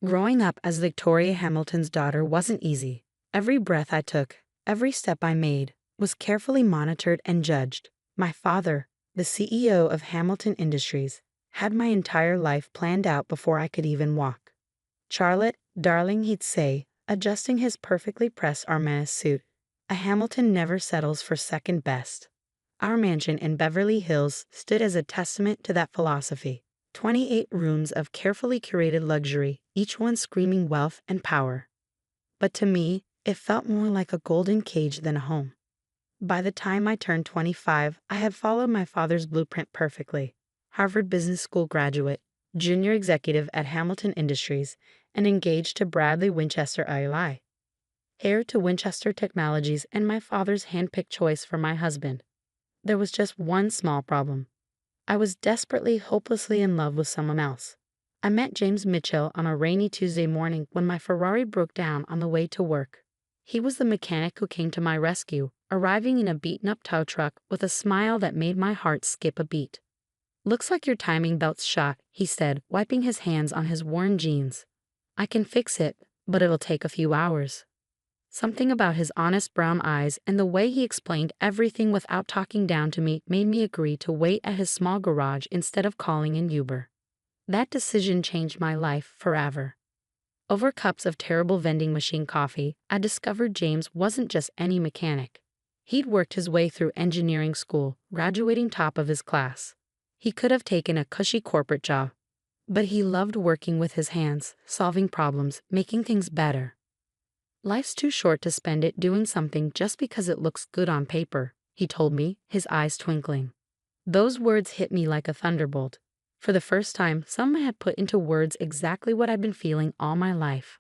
Growing up as Victoria Hamilton's daughter wasn't easy. Every breath I took, every step I made, was carefully monitored and judged. My father, the CEO of Hamilton Industries, had my entire life planned out before I could even walk. Charlotte, darling, he'd say, adjusting his perfectly pressed Armani suit. A Hamilton never settles for second best. Our mansion in Beverly Hills stood as a testament to that philosophy. 28 rooms of carefully curated luxury, each one screaming wealth and power. But to me, it felt more like a golden cage than a home. By the time I turned 25, I had followed my father's blueprint perfectly. Harvard Business School graduate, junior executive at Hamilton Industries, and engaged to Bradley Winchester ILI. Heir to Winchester Technologies and my father's handpicked choice for my husband. There was just one small problem. I was desperately, hopelessly in love with someone else. I met James Mitchell on a rainy Tuesday morning when my Ferrari broke down on the way to work. He was the mechanic who came to my rescue, arriving in a beaten-up tow truck with a smile that made my heart skip a beat. "Looks like your timing belt's shot," he said, wiping his hands on his worn jeans. "I can fix it, but it'll take a few hours." Something about his honest brown eyes and the way he explained everything without talking down to me made me agree to wait at his small garage instead of calling an Uber. That decision changed my life forever. Over cups of terrible vending machine coffee, I discovered James wasn't just any mechanic. He'd worked his way through engineering school, graduating top of his class. He could have taken a cushy corporate job, but he loved working with his hands, solving problems, making things better. "Life's too short to spend it doing something just because it looks good on paper," he told me, his eyes twinkling. Those words hit me like a thunderbolt. For the first time, someone had put into words exactly what I'd been feeling all my life.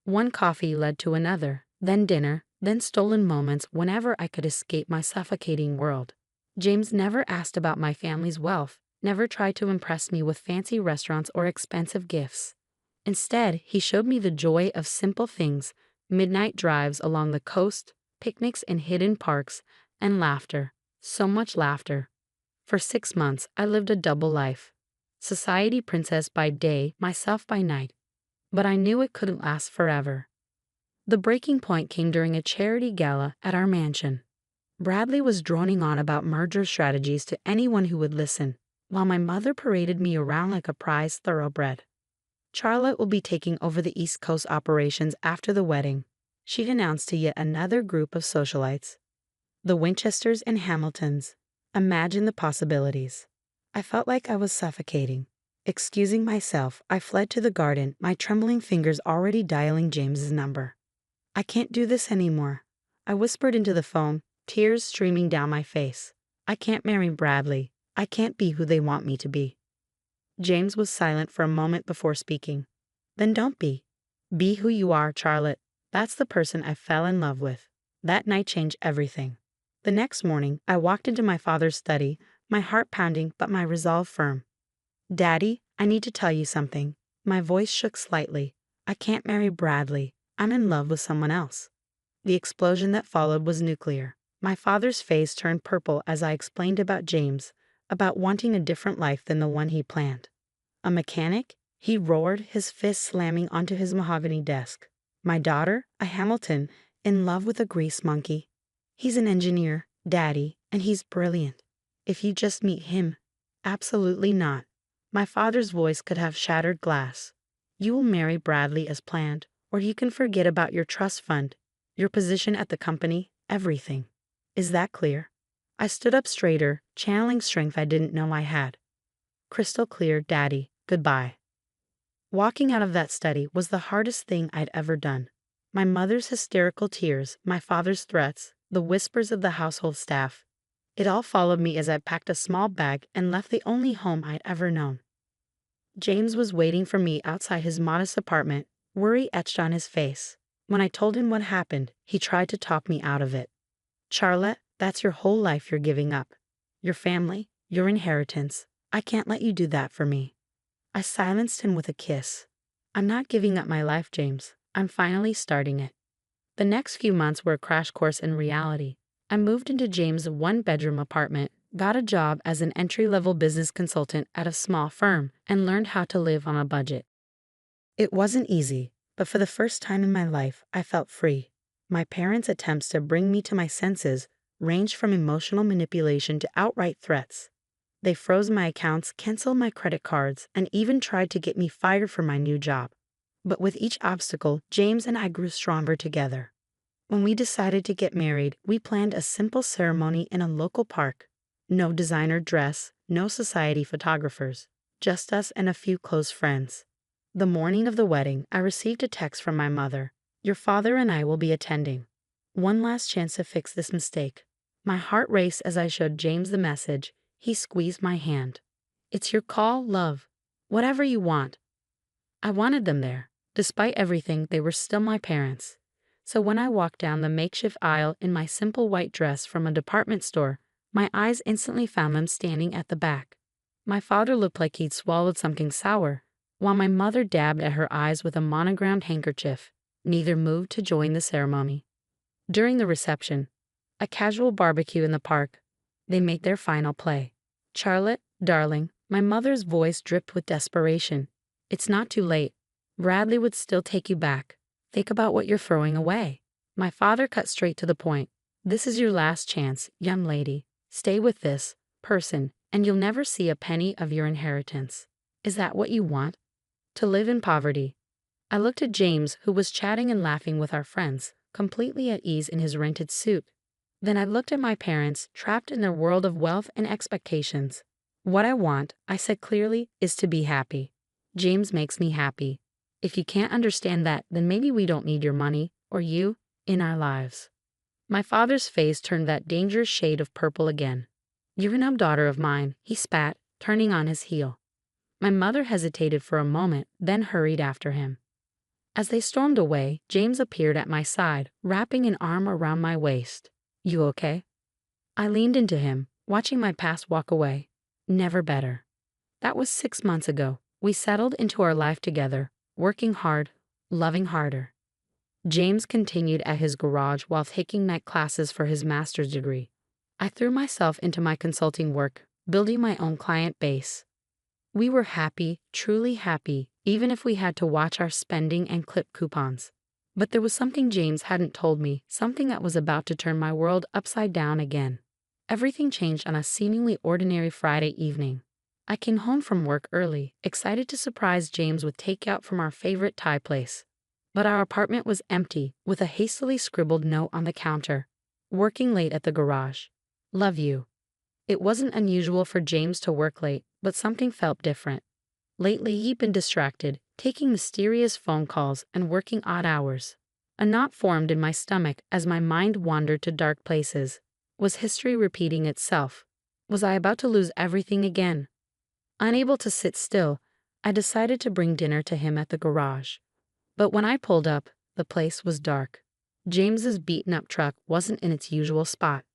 One coffee led to another, then dinner, then stolen moments whenever I could escape my suffocating world. James never asked about my family's wealth, never tried to impress me with fancy restaurants or expensive gifts. Instead, he showed me the joy of simple things: midnight drives along the coast, picnics in hidden parks, and laughter. So much laughter. For 6 months, I lived a double life. Society princess by day, myself by night. But I knew it couldn't last forever. The breaking point came during a charity gala at our mansion. Bradley was droning on about merger strategies to anyone who would listen, while my mother paraded me around like a prized thoroughbred. "Charlotte will be taking over the East Coast operations after the wedding," she'd announced to yet another group of socialites. The Winchesters and Hamiltons. Imagine the possibilities. I felt like I was suffocating. Excusing myself, I fled to the garden, my trembling fingers already dialing James's number. "I can't do this anymore," I whispered into the phone, tears streaming down my face. "I can't marry Bradley. I can't be who they want me to be." James was silent for a moment before speaking. "Then don't be. Be who you are, Charlotte. That's the person I fell in love with." That night changed everything. The next morning, I walked into my father's study, my heart pounding but my resolve firm. "Daddy, I need to tell you something." My voice shook slightly. "I can't marry Bradley. I'm in love with someone else." The explosion that followed was nuclear. My father's face turned purple as I explained about James, about wanting a different life than the one he planned. "A mechanic?" he roared, his fist slamming onto his mahogany desk. "My daughter, a Hamilton, in love with a grease monkey. He's an engineer, Daddy, and he's brilliant. If you just meet him." "Absolutely not." My father's voice could have shattered glass. "You will marry Bradley as planned, or you can forget about your trust fund, your position at the company, everything. Is that clear?" I stood up straighter, channeling strength I didn't know I had. "Crystal clear, Daddy. Goodbye." Walking out of that study was the hardest thing I'd ever done. My mother's hysterical tears, my father's threats, the whispers of the household staff. It all followed me as I packed a small bag and left the only home I'd ever known. James was waiting for me outside his modest apartment, worry etched on his face. When I told him what happened, he tried to talk me out of it. "Charlotte, that's your whole life you're giving up. Your family, your inheritance. I can't let you do that for me." I silenced him with a kiss. "I'm not giving up my life, James. I'm finally starting it." The next few months were a crash course in reality. I moved into James' one-bedroom apartment, got a job as an entry-level business consultant at a small firm, and learned how to live on a budget. It wasn't easy, but for the first time in my life, I felt free. My parents' attempts to bring me to my senses ranged from emotional manipulation to outright threats. They froze my accounts, canceled my credit cards, and even tried to get me fired from my new job. But with each obstacle, James and I grew stronger together. When we decided to get married, we planned a simple ceremony in a local park. No designer dress, no society photographers, just us and a few close friends. The morning of the wedding, I received a text from my mother. "Your father and I will be attending. One last chance to fix this mistake." My heart raced as I showed James the message. He squeezed my hand. "It's your call, love. Whatever you want." I wanted them there. Despite everything, they were still my parents. So when I walked down the makeshift aisle in my simple white dress from a department store, my eyes instantly found them standing at the back. My father looked like he'd swallowed something sour, while my mother dabbed at her eyes with a monogrammed handkerchief. Neither moved to join the ceremony. During the reception, a casual barbecue in the park, they made their final play. "Charlotte, darling," my mother's voice dripped with desperation. "It's not too late. Bradley would still take you back. Think about what you're throwing away." My father cut straight to the point. "This is your last chance, young lady. Stay with this person, and you'll never see a penny of your inheritance. Is that what you want? To live in poverty?" I looked at James, who was chatting and laughing with our friends, completely at ease in his rented suit. Then I looked at my parents, trapped in their world of wealth and expectations. "What I want," I said clearly, "is to be happy. James makes me happy. If you can't understand that, then maybe we don't need your money, or you, in our lives." My father's face turned that dangerous shade of purple again. "You're no daughter of mine," he spat, turning on his heel. My mother hesitated for a moment, then hurried after him. As they stormed away, James appeared at my side, wrapping an arm around my waist. "You okay?" I leaned into him, watching my past walk away. Never better. That was 6 months ago. We settled into our life together, working hard, loving harder. James continued at his garage while taking night classes for his master's degree. I threw myself into my consulting work, building my own client base. We were happy, truly happy, even if we had to watch our spending and clip coupons. But there was something James hadn't told me, something that was about to turn my world upside down again. Everything changed on a seemingly ordinary Friday evening. I came home from work early, excited to surprise James with takeout from our favorite Thai place. But our apartment was empty, with a hastily scribbled note on the counter. "Working late at the garage. Love you." It wasn't unusual for James to work late, but something felt different. Lately, he'd been distracted, taking mysterious phone calls and working odd hours. A knot formed in my stomach as my mind wandered to dark places. Was history repeating itself? Was I about to lose everything again? Unable to sit still, I decided to bring dinner to him at the garage. But when I pulled up, the place was dark. James's beaten-up truck wasn't in its usual spot.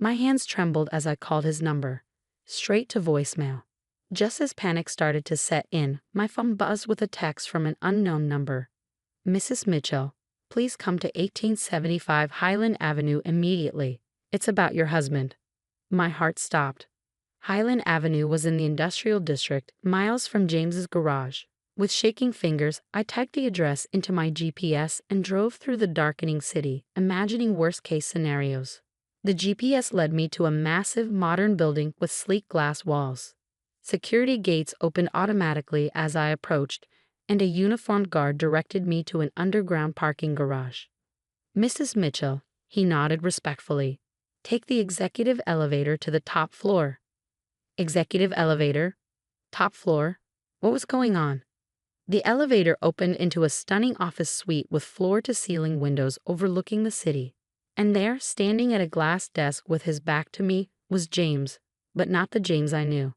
My hands trembled as I called his number. Straight to voicemail. Just as panic started to set in, my phone buzzed with a text from an unknown number. "Mrs. Mitchell, please come to 1875 Highland Avenue immediately. It's about your husband." My heart stopped. Highland Avenue was in the industrial district, miles from James's garage. With shaking fingers, I typed the address into my GPS and drove through the darkening city, imagining worst-case scenarios. The GPS led me to a massive modern building with sleek glass walls. Security gates opened automatically as I approached, and a uniformed guard directed me to an underground parking garage. "Mrs. Mitchell," he nodded respectfully. "Take the executive elevator to the top floor." Executive elevator? Top floor? What was going on? The elevator opened into a stunning office suite with floor-to-ceiling windows overlooking the city. And there, standing at a glass desk with his back to me, was James, but not the James I knew.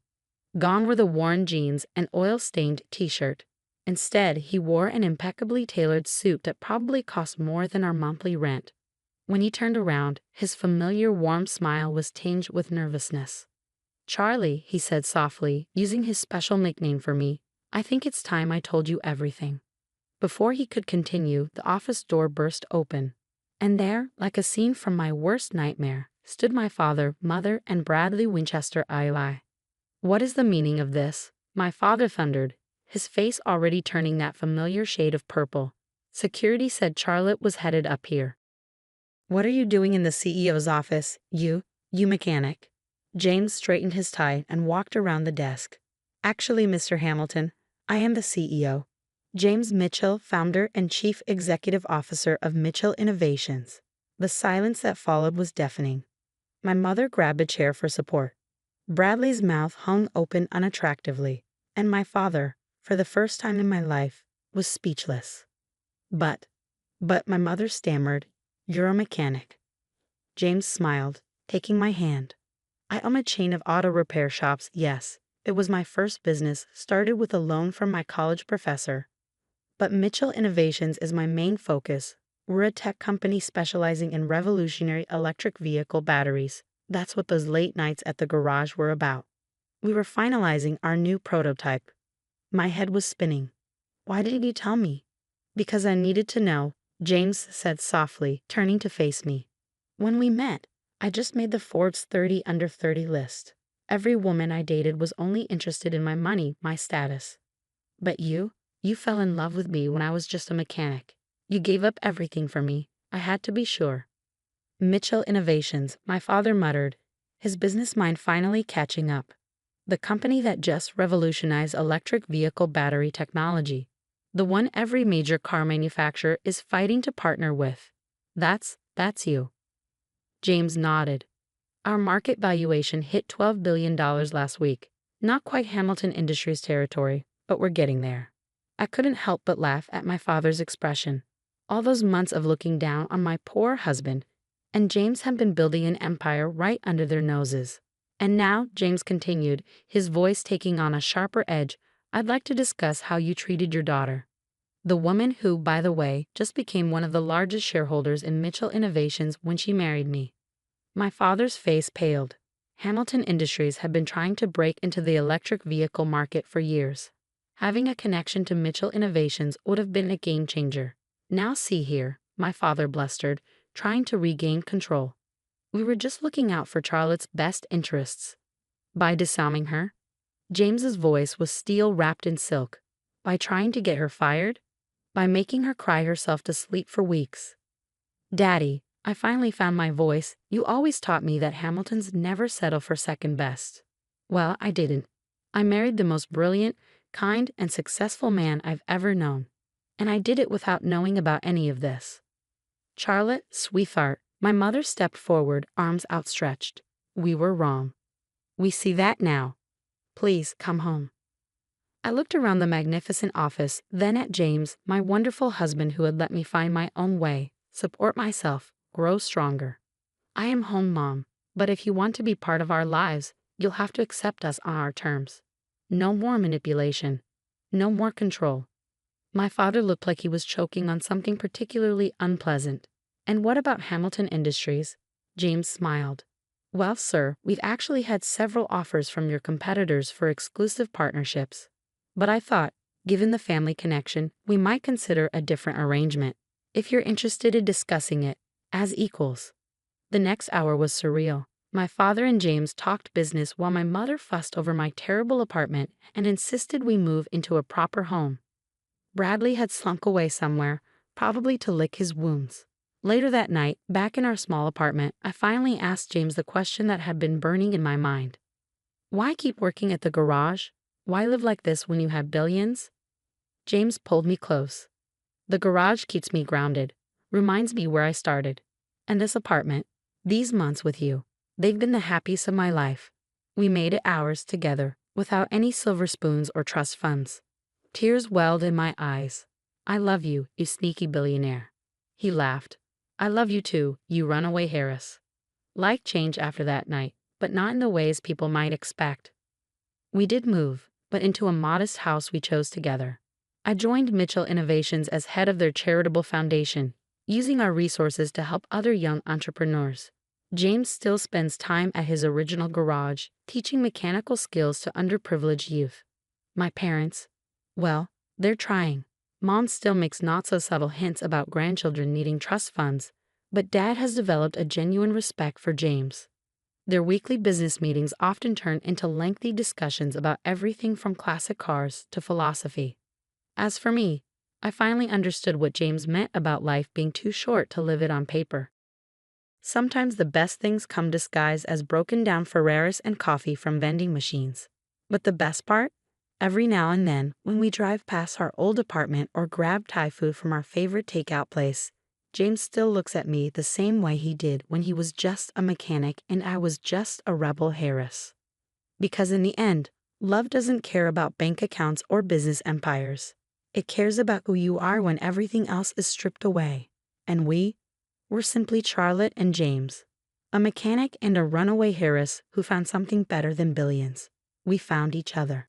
Gone were the worn jeans and oil-stained t-shirt. Instead, he wore an impeccably tailored suit that probably cost more than our monthly rent. When he turned around, his familiar warm smile was tinged with nervousness. "Charlie," he said softly, using his special nickname for me, "I think it's time I told you everything." Before he could continue, the office door burst open. And there, like a scene from my worst nightmare, stood my father, mother, and Bradley Winchester Eli. "What is the meaning of this?" my father thundered, his face already turning that familiar shade of purple. Security said Charlotte was headed up here. What are you doing in the CEO's office, you mechanic? James straightened his tie and walked around the desk. Actually, Mr. Hamilton, I am the CEO. James Mitchell, founder and chief executive officer of Mitchell Innovations. The silence that followed was deafening. My mother grabbed a chair for support. Bradley's mouth hung open unattractively, and my father, for the first time in my life, was speechless. But my mother stammered, "You're a mechanic." James smiled, taking my hand. "I own a chain of auto repair shops, yes. It was my first business, started with a loan from my college professor. But Mitchell Innovations is my main focus. We're a tech company specializing in revolutionary electric vehicle batteries. That's what those late nights at the garage were about. We were finalizing our new prototype." My head was spinning. "Why didn't you tell me?" "Because I needed to know," James said softly, turning to face me. "When we met, I just made the Forbes 30 under 30 list. Every woman I dated was only interested in my money, my status. But you fell in love with me when I was just a mechanic. You gave up everything for me. I had to be sure." Mitchell Innovations, my father muttered, his business mind finally catching up. The company that just revolutionized electric vehicle battery technology. The one every major car manufacturer is fighting to partner with. That's you. James nodded. Our market valuation hit $12 billion last week. Not quite Hamilton Industries territory, but we're getting there. I couldn't help but laugh at my father's expression. All those months of looking down on my poor husband, and James had been building an empire right under their noses. "And now," James continued, his voice taking on a sharper edge, "I'd like to discuss how you treated your daughter. The woman who, by the way, just became one of the largest shareholders in Mitchell Innovations when she married me." My father's face paled. Hamilton Industries had been trying to break into the electric vehicle market for years. Having a connection to Mitchell Innovations would have been a game changer. "Now see here," my father blustered, trying to regain control. "We were just looking out for Charlotte's best interests." "By disarming her?" James's voice was steel wrapped in silk. "By trying to get her fired? By making her cry herself to sleep for weeks?" "Daddy," I finally found my voice, "you always taught me that Hamiltons never settle for second best." Well, I didn't. I married the most brilliant, kind, and successful man I've ever known. And I did it without knowing about any of this. "Charlotte, sweetheart," my mother stepped forward, arms outstretched. "We were wrong. We see that now. Please come home." I looked around the magnificent office, then at James, my wonderful husband who had let me find my own way, support myself, grow stronger. "I am home, Mom, but if you want to be part of our lives, you'll have to accept us on our terms. No more manipulation. No more control." My father looked like he was choking on something particularly unpleasant. "And what about Hamilton Industries?" James smiled. "Well, sir, we've actually had several offers from your competitors for exclusive partnerships. But I thought, given the family connection, we might consider a different arrangement, if you're interested in discussing it, as equals." The next hour was surreal. My father and James talked business while my mother fussed over my terrible apartment and insisted we move into a proper home. Bradley had slunk away somewhere, probably to lick his wounds. Later that night, back in our small apartment, I finally asked James the question that had been burning in my mind. "Why keep working at the garage? Why live like this when you have billions?" James pulled me close. "The garage keeps me grounded, reminds me where I started. And this apartment, these months with you, they've been the happiest of my life. We made it ours together, without any silver spoons or trust funds." Tears welled in my eyes. "I love you, you sneaky billionaire." He laughed. "I love you too, you runaway Harris." Life changed after that night, but not in the ways people might expect. We did move, but into a modest house we chose together. I joined Mitchell Innovations as head of their charitable foundation, using our resources to help other young entrepreneurs. James still spends time at his original garage, teaching mechanical skills to underprivileged youth. My parents, well, they're trying. Mom still makes not-so-subtle hints about grandchildren needing trust funds, but Dad has developed a genuine respect for James. Their weekly business meetings often turned into lengthy discussions about everything from classic cars to philosophy. As for me, I finally understood what James meant about life being too short to live it on paper. Sometimes the best things come disguised as broken down Ferraris and coffee from vending machines. But the best part? Every now and then, when we drive past our old apartment or grab Thai food from our favorite takeout place, James still looks at me the same way he did when he was just a mechanic and I was just a rebel Harris. Because in the end, love doesn't care about bank accounts or business empires. It cares about who you are when everything else is stripped away. And we're simply Charlotte and James, a mechanic and a runaway Harris who found something better than billions. We found each other.